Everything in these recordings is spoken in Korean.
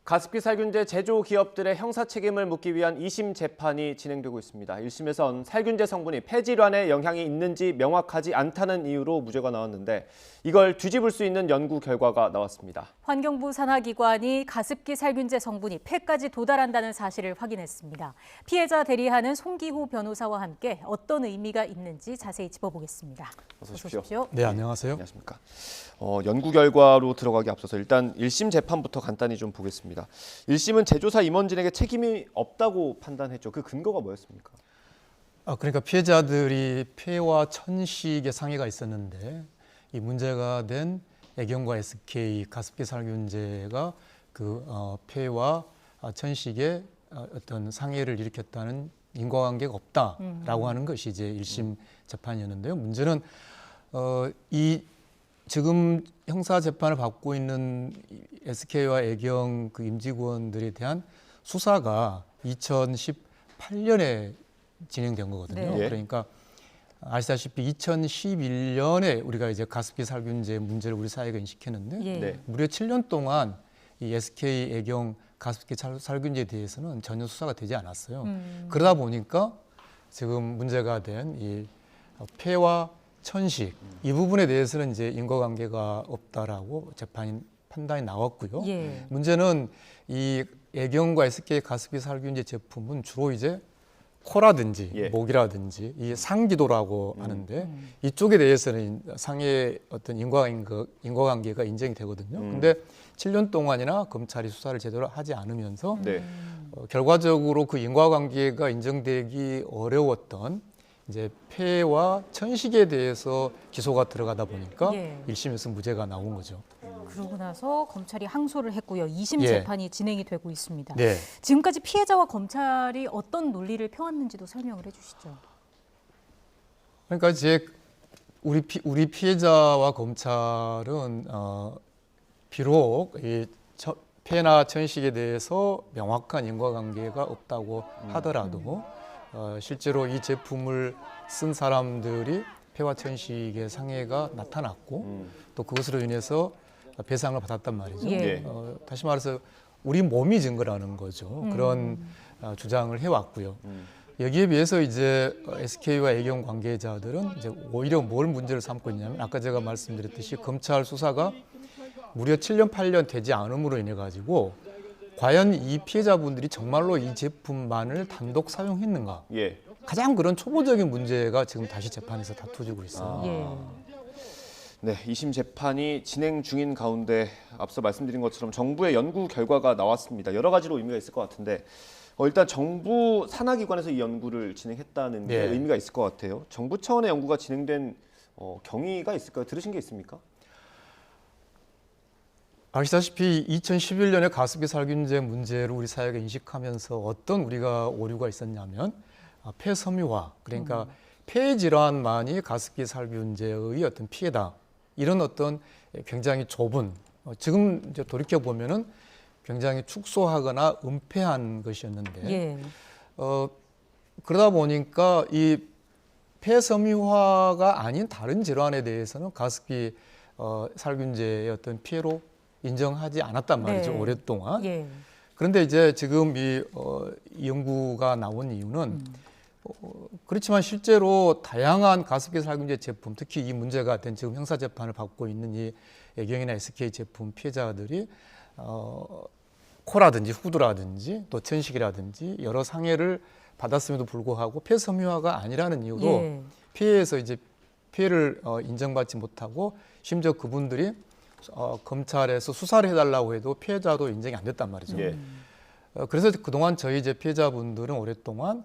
가습기 살균제 제조 기업들의 형사 책임을 묻기 위한 2심 재판이 진행되고 있습니다. 1심에선 살균제 성분이 폐질환에 영향이 있는지 명확하지 않다는 이유로 무죄가 나왔는데 이걸 뒤집을 수 있는 연구 결과가 나왔습니다. 환경부 산하기관이 가습기 살균제 성분이 폐까지 도달한다는 사실을 확인했습니다. 피해자 대리하는 송기호 변호사와 함께 어떤 의미가 있는지 자세히 짚어보겠습니다. 어서 오십시오. 네, 안녕하세요. 안녕하십니까. 연구 결과로 들어가기 앞서서 일단 1심 재판부터 간단히 좀 보겠습니다. 1심은 제조사 임원진에게 책임이 없다고 판단했죠. 그 근거가 뭐였습니까? 그러니까 피해자들이 폐와 천식의 상해가 있었는데 이 문제가 된 애경과 SK 가습기 살균제가 그 폐와 천식에 어떤 상해를 일으켰다는 인과관계가 없다라고 하는 것이 이제 1심 재판이었는데요. 문제는 이 지금 형사 재판을 받고 있는 SK와 애경 그 임직원들에 대한 수사가 2018년에 진행된 거거든요. 네. 그러니까 아시다시피 2011년에 우리가 이제 가습기 살균제 문제를 우리 사회가 인식했는데 예. 네. 무려 7년 동안 이 SK 애경 가습기 살균제에 대해서는 전혀 수사가 되지 않았어요. 그러다 보니까 지금 문제가 된 이 폐와 천식 이 부분에 대해서는 이제 인과관계가 없다라고 재판 판단이 나왔고요. 예. 문제는 이 애경과 SK 가습기 살균제 제품은 주로 이제 코라든지 예. 목이라든지 이 상기도라고 하는데 이쪽에 대해서는 상해 어떤 인과관계가 인정이 되거든요. 근데 7년 동안이나 검찰이 수사를 제대로 하지 않으면서 네. 결과적으로 그 인과관계가 인정되기 어려웠던 이제 폐와 천식에 대해서 기소가 들어가다 보니까 예. 1심에서 무죄가 나온 거죠. 그러고 나서 검찰이 항소를 했고요. 2심 예. 재판이 진행이 되고 있습니다. 네. 지금까지 피해자와 검찰이 어떤 논리를 펴왔는지도 설명을 해주시죠. 그러니까 이제 우리 피해자와 검찰은 비록 이 폐나 천식에 대해서 명확한 인과관계가 없다고 하더라도 실제로 이 제품을 쓴 사람들이 폐와 천식의 상해가 나타났고 또 그것으로 인해서 배상을 받았단 말이죠. 예. 다시 말해서 우리 몸이 증거라는 거죠. 그런 주장을 해왔고요. 여기에 비해서 이제 SK와 애경 관계자들은 이제 오히려 뭘 문제를 삼고 있냐면 아까 제가 말씀드렸듯이 검찰 수사가 무려 7년, 8년 되지 않음으로 인해 가지고 과연 이 피해자분들이 정말로 이 제품만을 단독 사용했는가? 예. 가장 그런 초보적인 문제가 지금 다시 재판에서 다투지고 있어요. 예. 네, 2심 재판이 진행 중인 가운데 앞서 말씀드린 것처럼 정부의 연구 결과가 나왔습니다. 여러 가지로 의미가 있을 것 같은데 일단 정부 산하기관에서 이 연구를 진행했다는 게 네. 의미가 있을 것 같아요. 정부 차원의 연구가 진행된 경위가 있을까요? 들으신 게 있습니까? 아시다시피 2011년에 가습기 살균제 문제를 우리 사회가 인식하면서 어떤 우리가 오류가 있었냐면 폐섬유화, 그러니까 폐 질환만이 가습기 살균제의 어떤 피해다. 이런 어떤 굉장히 좁은 지금 이제 돌이켜 보면은 굉장히 축소하거나 은폐한 것이었는데 예. 그러다 보니까 이 폐섬유화가 아닌 다른 질환에 대해서는 가습기 살균제의 어떤 피해로 인정하지 않았단 말이죠. 네. 오랫동안. 예. 그런데 이제 지금 이 연구가 나온 이유는 그렇지만 실제로 다양한 가습기 살균제 제품, 특히 이 문제가 된 지금 형사 재판을 받고 있는 이 애경이나 SK 제품 피해자들이 코라든지 후두라든지 또 천식이라든지 여러 상해를 받았음에도 불구하고 폐섬유화가 아니라는 이유로 예. 피해에서 이제 피해를 인정받지 못하고 심지어 그분들이 검찰에서 수사를 해달라고 해도 피해자도 인정이 안 됐단 말이죠. 예. 그래서 그동안 저희 이제 피해자분들은 오랫동안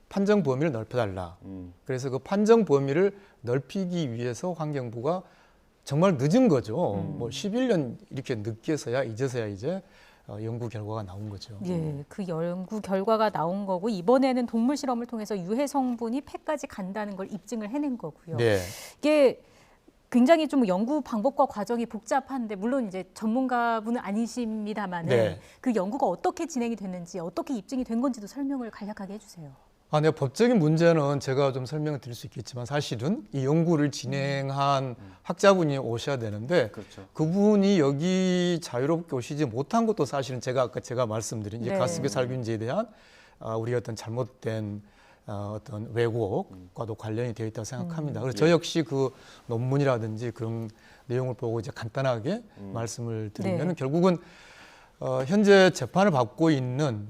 판정 범위를 넓혀달라. 그래서 그 판정 범위를 넓히기 위해서 환경부가 정말 늦은 거죠. 뭐 11년 이렇게 늦게서야 이제서야 이제 연구 결과가 나온 거죠. 예, 그 연구 결과가 나온 거고 이번에는 동물 실험을 통해서 유해 성분이 폐까지 간다는 걸 입증을 해낸 거고요. 네. 이게 굉장히 좀 연구 방법과 과정이 복잡한데 물론 이제 전문가분은 아니십니다만은 네. 그 연구가 어떻게 진행이 됐는지 어떻게 입증이 된 건지도 설명을 간략하게 해주세요. 네, 법적인 문제는 제가 좀 설명을 드릴 수 있겠지만 사실은 이 연구를 진행한 학자분이 오셔야 되는데 그렇죠. 그분이 여기 자유롭게 오시지 못한 것도 사실은 아까 제가 말씀드린 이제 네. 가습기 살균제에 대한 우리 어떤 잘못된 어떤 왜곡과도 관련이 되어 있다고 생각합니다. 그래서 저 역시 그 논문이라든지 그런 내용을 보고 이제 간단하게 말씀을 드리면 네. 결국은 현재 재판을 받고 있는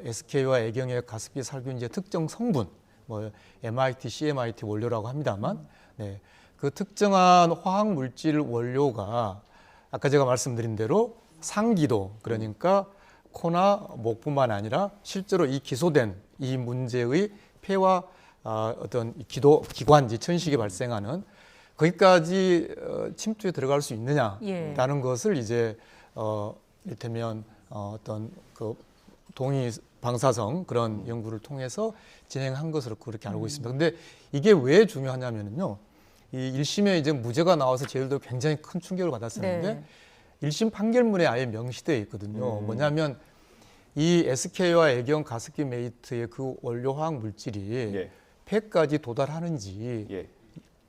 SK와 애경의 가습기 살균제 특정 성분, 뭐 MIT, CMIT 원료라고 합니다만, 네, 그 특정한 화학 물질 원료가 아까 제가 말씀드린 대로 상기도, 그러니까 코나 목뿐만 아니라 실제로 이 기소된 이 문제의 폐와 어떤 기관지 천식이 발생하는 거기까지 침투에 들어갈 수 있느냐라는 것을 이제 이를테면 어떤 그 동위 방사성 그런 연구를 통해서 진행한 것으로 그렇게 알고 있습니다. 근데 이게 왜 중요하냐면요. 이 1심에 이제 무죄가 나와서 저희들도 굉장히 큰 충격을 받았었는데 네. 1심 판결문에 아예 명시되어 있거든요. 뭐냐면 이 SK와 애경 가습기 메이트의 그 원료 화학 물질이 예. 폐까지 도달하는지 예.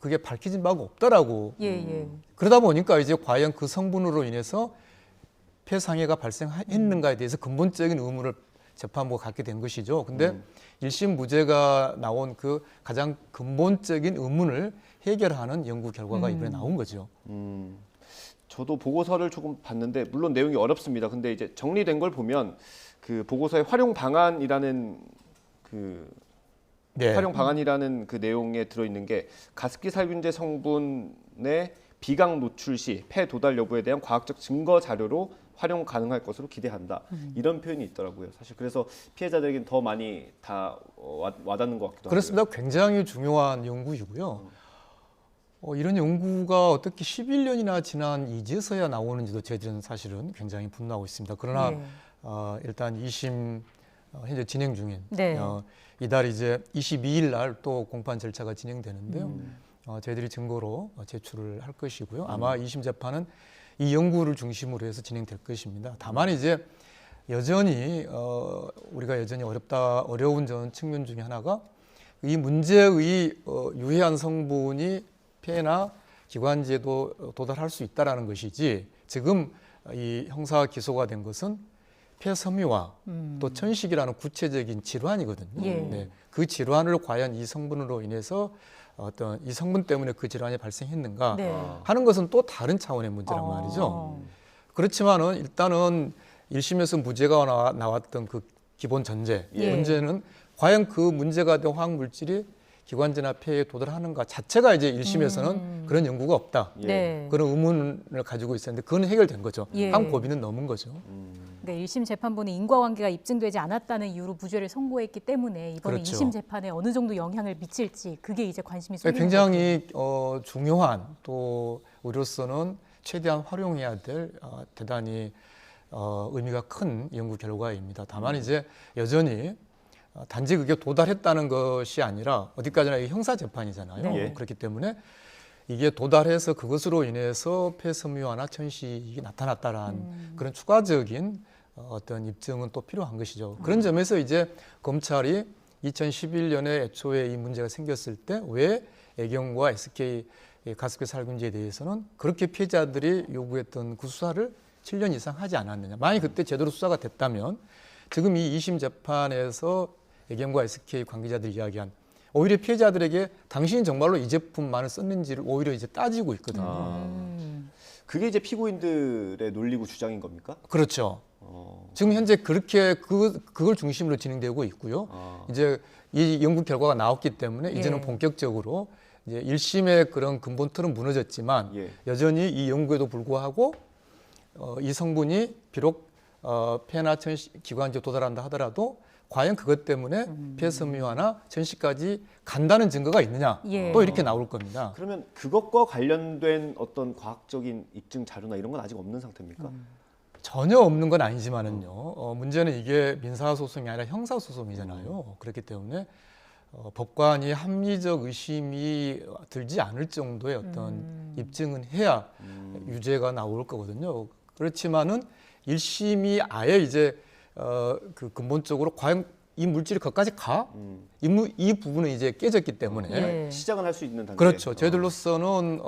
그게 밝혀진 바가 없더라고. 예. 그러다 보니까 이제 과연 그 성분으로 인해서 폐상해가 발생했는가에 대해서 근본적인 의문을 재판부가 갖게 된 것이죠. 근데 1심 무죄가 나온 그 가장 근본적인 의문을 해결하는 연구 결과가 이번에 나온 거죠. 저도 보고서를 조금 봤는데 물론 내용이 어렵습니다. 근데 이제 정리된 걸 보면 그 보고서의 활용 방안이라는 그 활용 방안이라는 그 내용에 들어있는 게 가습기 살균제 성분의 비강 노출 시 폐 도달 여부에 대한 과학적 증거 자료로 활용 가능할 것으로 기대한다. 이런 표현이 있더라고요. 사실 그래서 피해자들에게는 더 많이 다 와닿는 것 같기도 그렇습니다. 하고요. 굉장히 중요한 연구이고요. 이런 연구가 어떻게 11년이나 지난 이제서야 나오는지도 저희들은 사실은 굉장히 분노하고 있습니다. 그러나 네. 일단 2심 현재 진행 중인 네. 이달 이제 22일 날 또 공판 절차가 진행되는데요. 저희들이 증거로 제출을 할 것이고요. 아마 2심 재판은 이 연구를 중심으로 해서 진행될 것입니다. 다만 이제 여전히 우리가 여전히 어려운 전 측면 중에 하나가 이 문제의 유해한 성분이 폐나 기관지에도 도달할 수 있다라는 것이지 지금 이 형사 기소가 된 것은 폐섬유화 또 천식이라는 구체적인 질환이거든요. 예. 네, 그 질환을 과연 이 성분으로 인해서 어떤 이 성분 때문에 그 질환이 발생했는가 네. 하는 것은 또 다른 차원의 문제란 말이죠. 그렇지만은 일단은 1심에서 무죄가 나왔던 그 기본 전제 예. 문제는 과연 그 문제가 된 화학 물질이 기관지나 폐에 도달하는가 자체가 이제 1심에서는 그런 연구가 없다. 네. 그런 의문을 가지고 있었는데 그건 해결된 거죠. 예. 한 고비는 넘은 거죠. 네, 1심 재판부는 인과관계가 입증되지 않았다는 이유로 무죄를 선고했기 때문에 이번에 그렇죠. 2심 재판에 어느 정도 영향을 미칠지 그게 이제 관심이 쏠리는 굉장히 중요한 또 우리로서는 최대한 활용해야 될 대단히 의미가 큰 연구 결과입니다. 다만 이제 여전히 단지 그게 도달했다는 것이 아니라 어디까지나 이게 형사 재판이잖아요. 네. 그렇기 때문에 이게 도달해서 그것으로 인해서 폐섬유화나 천식이 나타났다라는 그런 추가적인 어떤 입증은 또 필요한 것이죠. 그런 점에서 이제 검찰이 2011년에 애초에 이 문제가 생겼을 때 왜 애경과 SK 가습기 살균제에 대해서는 그렇게 피해자들이 요구했던 그 수사를 7년 이상 하지 않았느냐. 만약 그때 제대로 수사가 됐다면 지금 이 2심 재판에서 애경과 SK 관계자들이 이야기한 오히려 피해자들에게 당신이 정말로 이 제품만을 썼는지를 오히려 이제 따지고 있거든요. 그게 이제 피고인들의 논리고 주장인 겁니까? 그렇죠. 지금 현재 그렇게 그걸 중심으로 진행되고 있고요. 이제 이 연구 결과가 나왔기 때문에 이제는 본격적으로 이제 1심의 그런 근본 틀은 무너졌지만 여전히 이 연구에도 불구하고 이 성분이 비록 폐나 천식 기관지에 도달한다 하더라도 과연 그것 때문에 폐섬유화나 천식까지 간다는 증거가 있느냐 또 이렇게 나올 겁니다. 그러면 그것과 관련된 어떤 과학적인 입증 자료나 이런 건 아직 없는 상태입니까? 전혀 없는 건 아니지만은요. 문제는 이게 민사소송이 아니라 형사소송이잖아요. 그렇기 때문에 법관이 합리적 의심이 들지 않을 정도의 어떤 입증은 해야 유죄가 나올 거거든요. 그렇지만은 1심이 아예 이제 그 근본적으로 과연 이 물질이 거기까지 가? 이 부분은 이제 깨졌기 때문에 예. 시작은 할 수 있는 단계. 그렇죠. 저희들로서는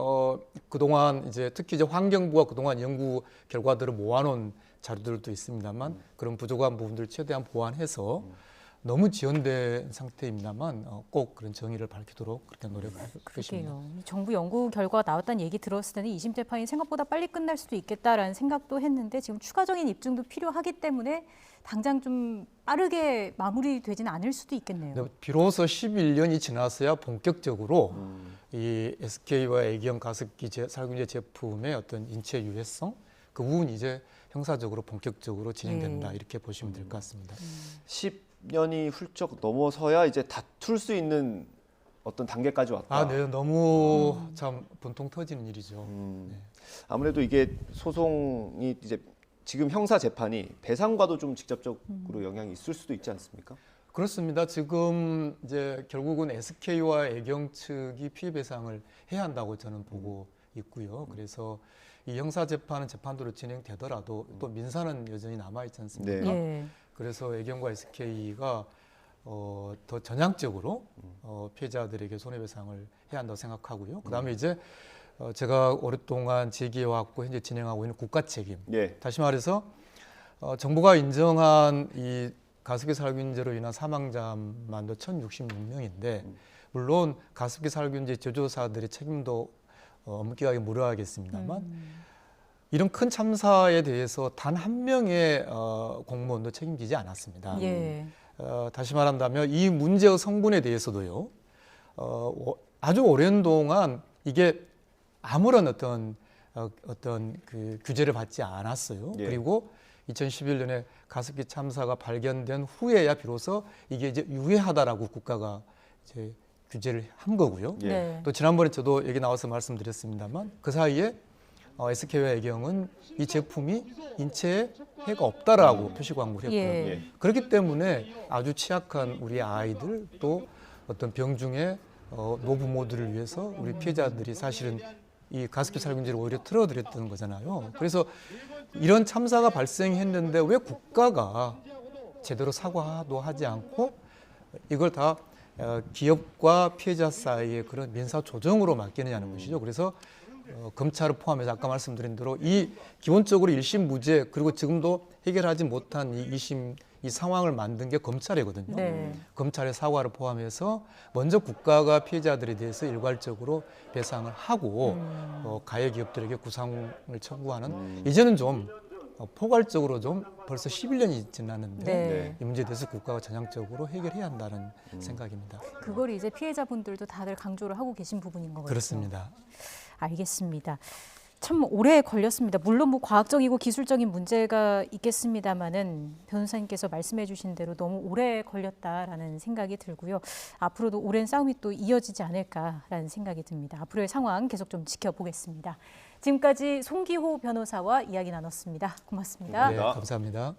그동안 이제 특히 이제 환경부가 그동안 연구 결과들을 모아놓은 자료들도 있습니다만 그런 부족한 부분들을 최대한 보완해서 너무 지연된 상태입니다만 꼭 그런 정의를 밝히도록 그렇게 노력할 것입니다. 그러게요. 정부 연구 결과가 나왔다는 얘기 들었을 때는 2심 재판이 생각보다 빨리 끝날 수도 있겠다라는 생각도 했는데 지금 추가적인 입증도 필요하기 때문에 당장 좀 빠르게 마무리되지는 않을 수도 있겠네요. 근데 비로소 11년이 지나서야 본격적으로 이 SK와 애경 가습기 살균제 제품의 어떤 인체 유해성 그 부분이 이제 형사적으로 본격적으로 진행된다 이렇게 보시면 될 것 같습니다. 10년이 훌쩍 넘어서야 이제 다툴 수 있는 어떤 단계까지 왔다. 네, 너무 참 분통 터지는 일이죠. 네. 아무래도 이게 소송이 이제 지금 형사 재판이 배상과도 좀 직접적으로 영향이 있을 수도 있지 않습니까? 그렇습니다. 지금 이제 결국은 SK와 애경 측이 피해 배상을 해야 한다고 저는 보고 있고요. 그래서 이 형사 재판은 재판대로 진행되더라도 또 민사는 여전히 남아 있지 않습니까? 네. 예. 그래서 애경과 SK가 더 전향적으로 피해자들에게 손해배상을 해야 한다고 생각하고요. 그다음에 이제 제가 오랫동안 제기해왔고 현재 진행하고 있는 국가 책임. 예. 다시 말해서 정부가 인정한 이 가습기 살균제로 인한 사망자만도 1,066명인데 물론 가습기 살균제 제조사들의 책임도 엄격하게 물어야겠습니다만 이런 큰 참사에 대해서 단 한 명의 공무원도 책임지지 않았습니다. 예. 다시 말한다면 이 문제의 성분에 대해서도요. 아주 오랜 동안 이게 아무런 어떤 그 규제를 받지 않았어요. 예. 그리고 2011년에 가습기 참사가 발견된 후에야 비로소 이게 이제 유해하다라고 국가가 이제 규제를 한 거고요. 예. 네. 또 지난번에 저도 여기 나와서 말씀드렸습니다만 그 사이에 SK와 애경은 이 제품이 인체에 해가 없다라고 표시 광고를 했고요. 예. 예. 그렇기 때문에 아주 취약한 우리 아이들 또 어떤 병중의 노부모들을 위해서 우리 피해자들이 사실은 이 가습기 살균제를 오히려 틀어드렸던 거잖아요. 그래서 이런 참사가 발생했는데 왜 국가가 제대로 사과도 하지 않고 이걸 다 기업과 피해자 사이의 그런 민사 조정으로 맡기느냐는 것이죠. 그래서 검찰을 포함해서 아까 말씀드린 대로 이 기본적으로 1심 무죄 그리고 지금도 해결하지 못한 이 2심 이 상황을 만든 게 검찰이거든요. 네. 검찰의 사과를 포함해서 먼저 국가가 피해자들에 대해서 일괄적으로 배상을 하고 가해 기업들에게 구상을 청구하는 이제는 좀 포괄적으로 좀 벌써 11년이 지났는데 네. 이 문제에 대해서 국가가 전향적으로 해결해야 한다는 생각입니다. 그걸 이제 피해자분들도 다들 강조를 하고 계신 부분인 것 같아요. 그렇습니다. 알겠습니다. 참 오래 걸렸습니다. 물론 뭐 과학적이고 기술적인 문제가 있겠습니다만은 변호사님께서 말씀해주신 대로 너무 오래 걸렸다라는 생각이 들고요. 앞으로도 오랜 싸움이 또 이어지지 않을까라는 생각이 듭니다. 앞으로의 상황 계속 좀 지켜보겠습니다. 지금까지 송기호 변호사와 이야기 나눴습니다. 고맙습니다. 네, 감사합니다.